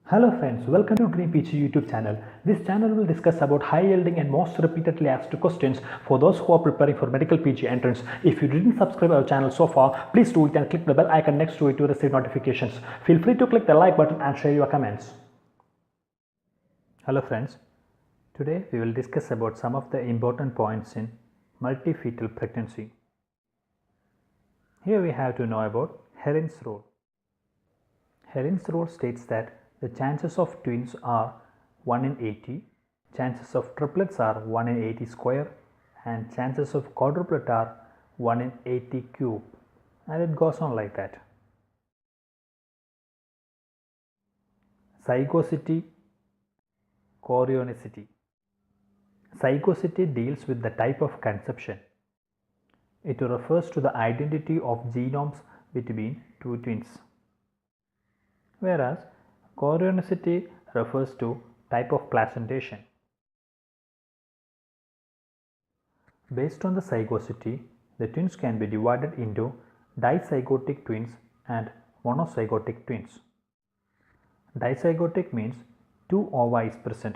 Hello friends, welcome to Dream PG YouTube channel. This channel will discuss about high yielding and most repeatedly asked questions for those who are preparing for medical PG entrance. If you didn't subscribe our channel so far, please do it and click the bell icon next to it to receive notifications. Feel free to click the like button and share your comments. Hello friends, today we will discuss about some of the important points in multifetal pregnancy. Here we have to know about Heron's rule. Heron's rule states that the chances of twins are 1 in 80, chances of triplets are 1 in 80 square, and chances of quadruplet are 1 in 80 cube, and it goes on like that. Zygosity, chorionicity. Zygosity deals with the type of conception. It refers to the identity of genomes between two twins, whereas chorionicity refers to type of placentation. Based on the zygosity, the twins can be divided into dizygotic twins and monozygotic twins. Dizygotic means 2 ova is present,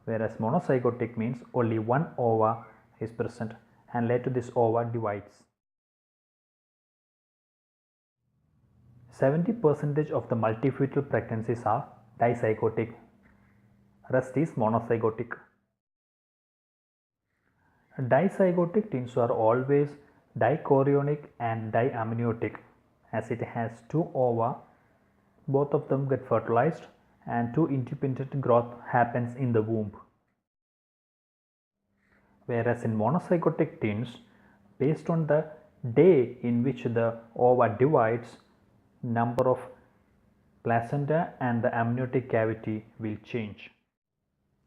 whereas monozygotic means only 1 ova is present and later this ova divides. 70% of the multifetal pregnancies are dizygotic, rest is monozygotic. Dizygotic twins are always dichorionic and diamniotic, as it has 2 ova, both of them get fertilized and 2 independent growth happens in the womb. Whereas in monozygotic twins, based on the day in which the ova divides, number of placenta and the amniotic cavity will change.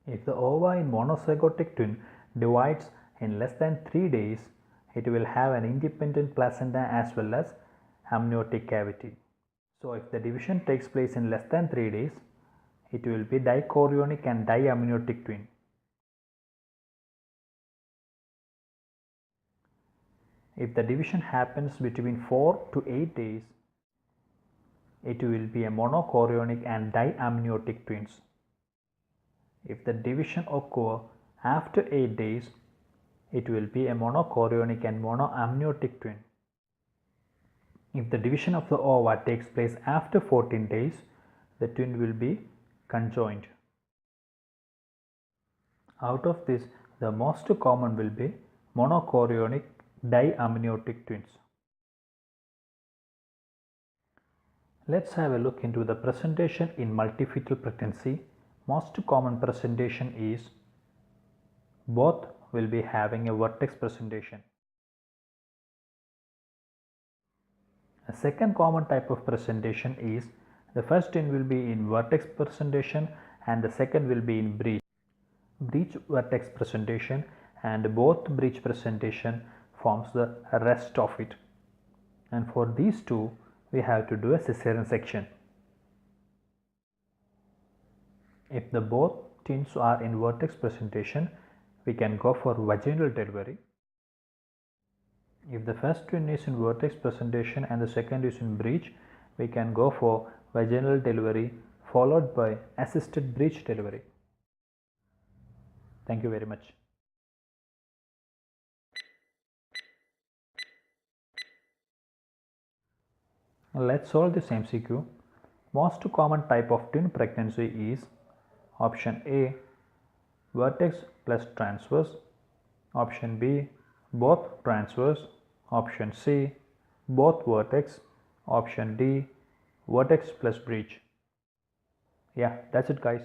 If the ova in monozygotic twin divides in less than 3 days, it will have an independent placenta as well as amniotic cavity. So if the division takes place in less than 3 days, it will be dichorionic and diamniotic twin. If the division happens between 4 to 8 days, it will be a monochorionic and diamniotic twins. If the division occurs after 8 days, it will be a monochorionic and monoamniotic twin. If the division of the ova takes place after 14 days, the twin will be conjoined. Out of this, the most common will be monochorionic diamniotic twins. Let's have a look into the presentation in multifetal pregnancy. Most common presentation is both will be having a vertex presentation. A second common type of presentation is the first twin will be in vertex presentation and the second will be in breech vertex presentation, and both breech presentation forms the rest of it, and for these two we have to do a cesarean section. If the both twins are in vertex presentation, we can go for vaginal delivery. If the first twin is in vertex presentation and the second is in breech, we can go for vaginal delivery followed by assisted breech delivery. Thank you very much. Let's solve this MCQ. Most common type of twin pregnancy is option A, vertex plus transverse, option B, both transverse, option C, both vertex, option D, vertex plus breech. Yeah, that's it guys.